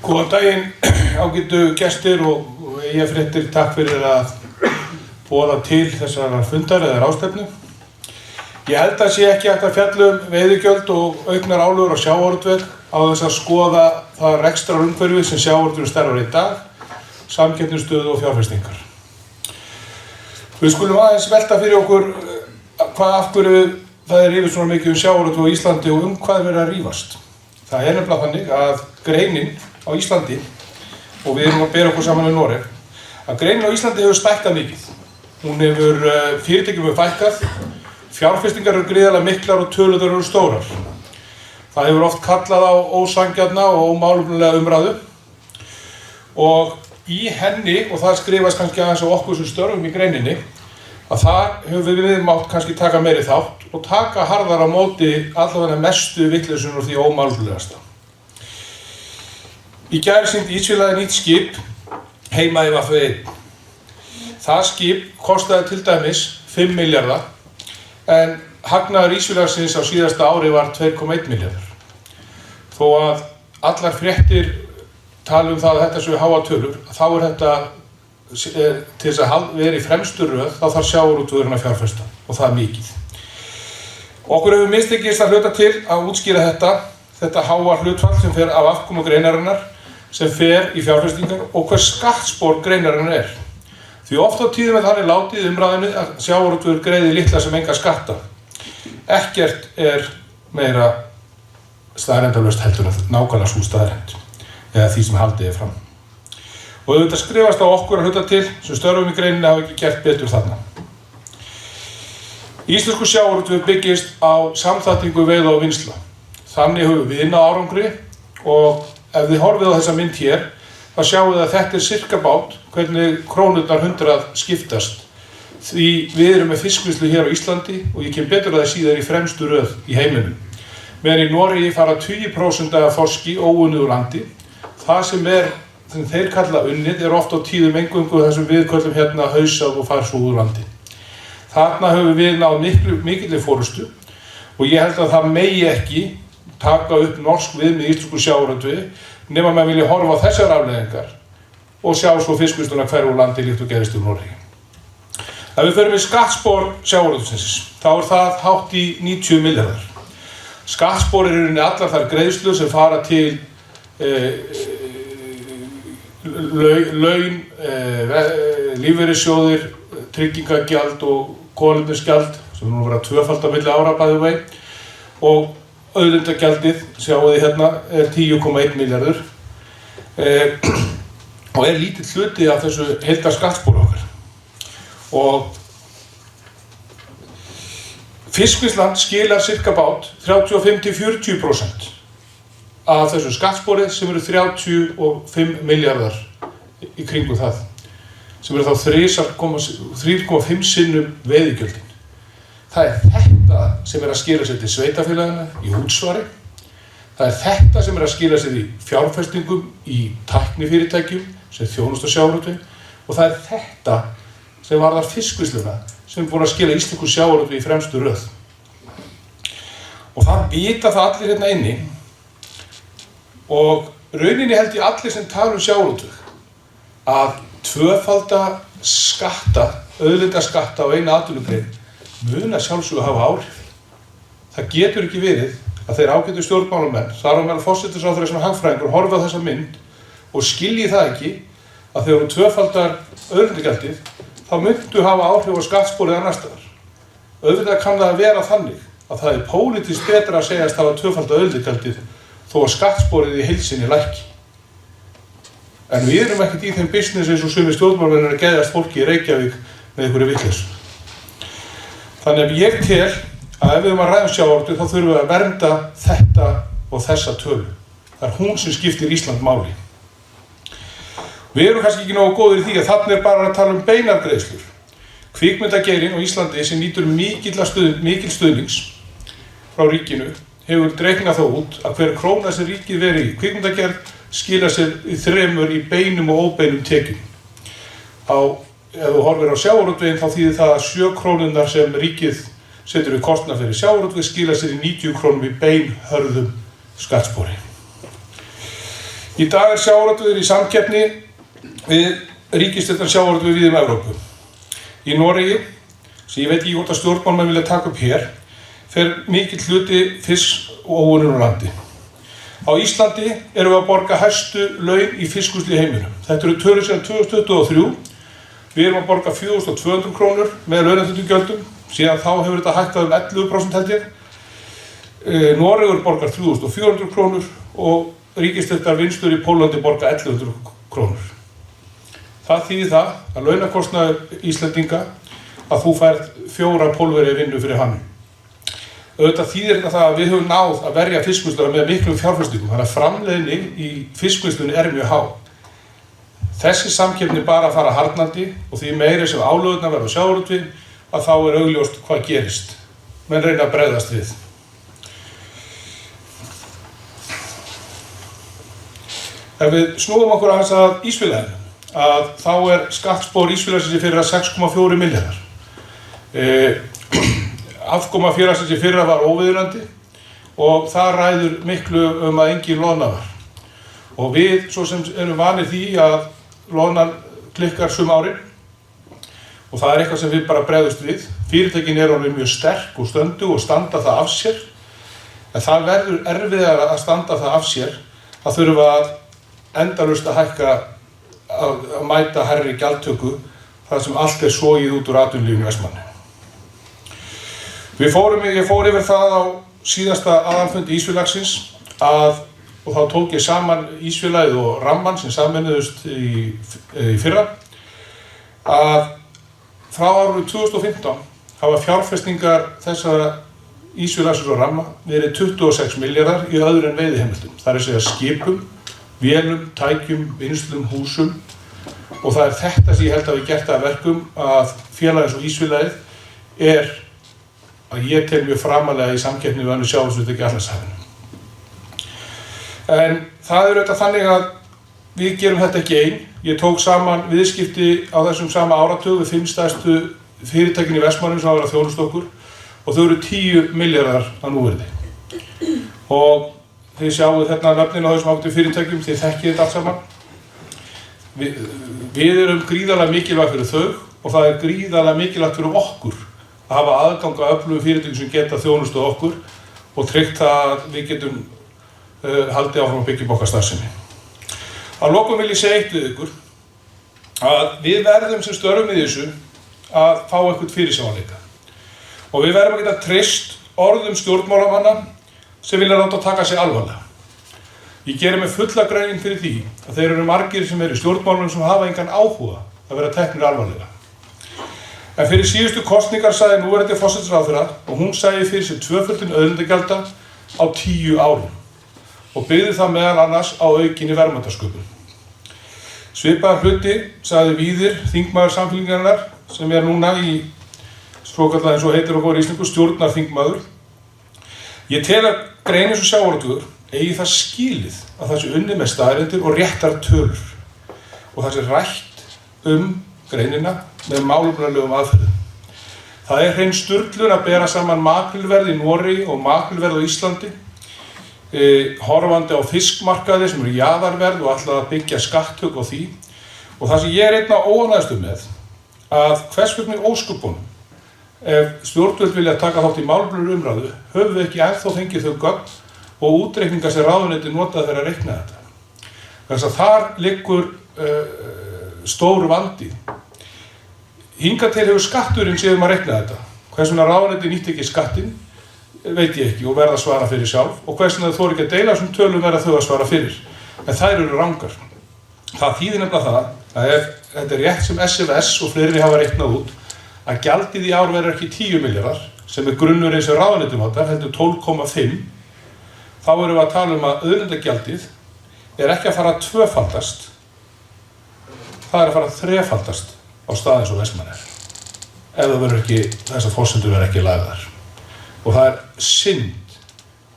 Góðan daginn, ágætu gestir og Eyjafréttir, takk fyrir að boða til þessara fundar eða ráðstefnu. Ég held að sé ekki hægt að fjalla veiðigjöld og auknar álögur á sjávarútveg á þess að skoða það rekstrarumhverfi sem sjávarútvegurinn starfar í dag, samkeppnisstöðu og fjárfestingar. Við skulum aðeins velta fyrir okkur af hverju það rífist svona mikið sjávarútveg á Íslandi og hvað verið að rífast. Það nefnilega þannig að greinin á Íslandi, og við erum að bera okkur saman við Noreg, að greinin á Íslandi hefur stækkað mikið. Fyrirtækjum hefur fækkað, fjárfestingar eru gríðarlega miklar og tölurnar eru stórar. Það hefur oft kallað á ósanngjarna og ómálefnalega umræðu og í henni, og það skrifast kannski aðeins á okkur sem störfum í greininni, að þar höfum við mátt kannski taka meiri þátt og taka harðar á móti allavega mestu vitleysunum og því ómálefnalegasta. Í gær sýndi Ísfélagið nýtt skip heima í VF1. Það skip kostaði til dæmis 5 milljarða en hagnaður Ísfélagsins á síðasta ári var 2,1 milljarður. Þó að allar fréttir tala það að þetta séu háa tölur, þá þetta til þess að vera í fremstu röð, þá þarf sjávarútvegurinn að fjárfesta og það mikið. Okkur hefur mistekist að hluta til að útskýra þetta háa hlutfall sem fer af afkomu greinarinnar sem fer í fjárfestingar og hver skattspor greinarinnar Því oft á tíðum þannig látið umræðinu að sjávarútvegur greiði litla sem enga skatta. Ekkert meira staðreyndalaust heldur en nákvæmlega sú staðreynd, eða því sem haldið fram. Og auðvitað skrifast á okkur að hluta til sem störfum í greininni hafa ekki gert betur þarna. Íslensku sjávarútvegur byggist á samþættingu veiða og vinnsla. Þannig höfum við náð árangri og ef þið horfið á þessa mynd hér, þá sjáum við að þetta sirka bát hvernig krónurnar 100 skiptast. Því við erum með fiskvinnslu hér á Íslandi og ég kem betur að það síðar í fremstu röð í heiminum. Meðan í Noregi fara 20% af þorski óunnið úr landi. Það sem þeir kalla unnið oft á tíðum eingöngu þessum við köllum hérna hausað og fara svo úr landi. Þarna höfum við náð mikilli forystu og ég held að það megi ekki taka upp norsk viðmið í íslensku sjávarútvegi nema maður vilja horfa á þessar afleiðingar og sjá svo fiskvinnsluna hverfa úr landi líkt og gerist í Noregi. Ef við förum í skattspor sjávarútvegsins, þá það hátt í 90 milljarðar. Skattspor eru allar þær greiðslur sem fara til laun, lífeyrissjóðir, tryggingagjald og kolefnisgjald sem nú verða tvöfalt á milli ára by the way og auðlindagjaldið, sjáum við hérna, 10,1 milljarður og lítill hluti af þessu heildarskattspori okkar. Og fiskvinnslan skilar sirka bát 35–40% af þessu skattspori sem eru 35 milljarðar í kringum það, sem eru þá 3,5 sinnum veiðigjöldin. Það þetta sem að skila sér til sveitafélagana í útsvari. Það þetta sem að skila sér í fjárfestingum í tæknifyrirtækjum sem þjónusta sjávarútveg og það þetta sem varðar fiskvinnsluna sem búin að skila íslensku sjávarútvegi í fremstu röð. Og það vita það allir hérna inni og rauninni held ég allir sem tala sjávarútveg að tvöfalda skatta, auðlindaskatta á eina atvinnugrein mun að sjálfsögðu hafa áhrif. Það getur ekki verið að þeir ágætu stjórnmálamenn, þar á meðal forsætisráðherra sem hagfræðingur, horfa á þessa mynd og skilji það ekki að þegar tvöfaldar auðlindagjaldið, þá myndu hafa áhrif á skattsporið annars staðar. Auðvitað kann það að vera þannig að það pólitískt betra að segjast hafa tvöfaldar auðlindagjaldið þó að skattsporið í heild sinni lækki. En við erum ekkert í þeim business eins og sumir stjórnmálamenn að geðjast fólki í Reykjavík með einhverju vitleysu. Þannig að ég tel að ef við erum að ræða sjávarútveg þá þurfum við að vernda þetta og þessa tölu. Það hún sem skiptir Ísland máli. Við erum kannski ekki nógu góðir í því að þarna bara að tala beinar greiðslur. Kvikmyndageirinn á Íslandi sem nýtur mikil stuðnings frá ríkinu hefur dreiknað þá út að hver króna sem ríkið veri í kvikmyndagerð skila sér í 3 í beinum og óbeinum tekjum. Ef þú horfir á sjávarútveginn þá þýðir það að 7 krónurnar sem ríkið setur við kostnað fyrir sjávarútveg skila sér í 90 krónum í beinhörðum skattspori. Í dag sjávarútvegur í samkeppni við ríkisstyrktan sjávarútveg víða Evrópu. Í Noregi, sem ég veit ekki hvort að stjórnmálamenn vilja taka upp hér, fer mikill hluti fisks óunninn úr landi. Á Íslandi erum við að borga hæstu laun í fiskvinnslu í heiminum. Þetta eru tölur síðan 2023. Við erum að borga 4.200 krónur með launatengdum, síðan þá hefur þetta hækkað 11% held ég. Noregur borgar 3.400 krónur og ríkisstyrktar vinnslur í Póllandi borga 1.100 krónur. Það þýðir það að launakostnaður Íslendinga að þú færð 4 pólverja vinnu fyrir hann. Auðvitað þýðir þetta það að við höfum náð að verja fiskvinnsluna með miklum fjárfestingum, þannig að framleiðni í fiskvinnslunni er mjög há. Þessi samkeppni bara að fara harðnandi og því meiri sem álögurnar verða sjávarútveg að þá er augljóst hvað gerist. Menn reyna að bregðast við. Ef við snúum okkur aðeins að ísfélaginu, að þá er skattspor ísfélagsins í fyrra 6,4 milljarðar. Afkoma félagsins í fyrra var óviðunandi og það ræður miklu að engin loðna var. Og við, svo sem erum vanir því að loðnan klikkar árin og það er eitthvað sem við bara bregðumst við. Fyrirtækin eru orðin mjög sterk og stöndu og standa það af sér. En það verður erfiðara að standa það af sér. Það þurfa að endalaust að hækka að mæta hærri gjaldtöku þar sem allt er sogið út úr atvinnulífinu í Vestmannaeyjum. Ég fór yfir það á síðasta aðalfundi Ísfélagsins og þá tók ég saman Ísfélagið og Rammann sem sameinuðust í fyrra að frá árinu 2015 hafa fjárfestingar þessara Ísfélagsins og Ramma verið 26 milljarðar í öðru en veiðiheimildum. Það er að segja skipum, vélum, tækjum, vinnslum, húsum og það er þetta sem ég held að við gert að verkum að félagið og Ísfélagið er að ég tel mjög framalega í samkeppni við önnur sjávarútvegsfyrirtæki í Atlantshafinu. En það er auðvitað þannig að við gerum þetta ekki ein. Ég tók saman viðskipti á þessum sama áratug við 5 stærstu fyrirtækin í Vestmannaeyjum sem hafa verið að þjónusta okkur og þau eru 10 milljarðar að núvirði. Og þið sjáuð hérna nöfnin á þessum ágætu fyrirtækjum, þið þekkið þetta allt saman. Við erum gríðarlega mikilvægt fyrir þau og það er gríðarlega mikilvægt fyrir okkur að hafa aðgang að öflugum fyrirtækjum sem geta þjónustað okkur og tryggt það að við getum haldið áfram að byggja upp okkar starfsemi. Að lokum vil ég segja eitt við ykkur að við verðum sem störfum í þessu að fá eitthvað fyrirsjáanleika. Og við verðum að geta treyst orðum stjórnmálamanna sem vilja láta taka sig alvarlega. Ég geri mig fulla grein fyrir því að þeir eru margir sem eru í stjórnmálunum sem hafa engan áhuga að vera teknir alvarlega. En fyrir síðustu kosningar sagði núverandi forsætisráðherra og hún sagði fyrir sér 2-földun auðlindagjalda á 10 árum og byggði það meðal annars á aukinni verðmætasköpun. Svipaðan hluti sagði Víðir, þingmaður Samfylkingarinnar, sem er núna í svokallað eins og heitir okkur í íslensku stjórnarþingmaður. Ég tel að grein eins og sjávarútvegur eigi það skilið að það sé unnið með staðreyndir og réttar tölur og það sé rætt greinina með málefnalegum aðferðum. Það er hrein sturlun að bera saman makrílverð í Noregi og makrílverð á Íslandi, horfandi á fiskmarkaði sem eru jaðarverð og ætla að byggja skatttök á því. Og það sem ég er einna óánægðastur með að hvers vegna í ósköpunum ef stjórnvöld vilja taka þátt í málefnalegri umræðu höfum við ekki ennþá fengið þau gögn og útreikningar sem ráðuneytið notað þegar að reikna þetta. Þess að þar liggur stór vandi. Hingað til hefur skatturinn séð að reikna þetta. Hvers vegna ráðuneytið nýtti ekki skattinn, veit ég ekki og verða að svara fyrir sjálf og hvers vegna þau þora ekki að deila þessum tölum verða þau að svara fyrir. En þær eru rangar. Það þýðir nefnilega það að ef þetta er rétt sem SFS og fleiri hafa reiknað út að gjaldið í ár verður ekki 10 milljarðar sem er grunnur eins og ráðuneytum átta, heldur 12,5, þá erum við að tala að auðlindagjaldið er ekki að fara að tvöfaldast, það er að fara að þrefaldast á stað eins og Vestmannaeyjar ef það verður ekki, þessar forsendur verður ekki lagðar. Og það er synd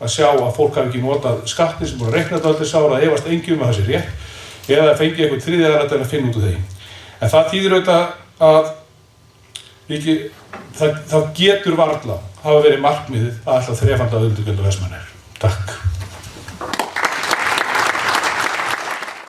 að sjá að fólk hafi ekki notað skattin sem búin að reikna þetta aldrei sára að efast engi að það sé rétt eða að fengi eitthvað þriðja aðra til að finna út úr því. En það þýðir auðvitað að það getur varla hafa verið markmiðið að alltaf þrefalda auðlindagjöld á Vestmannaeyjar. Takk.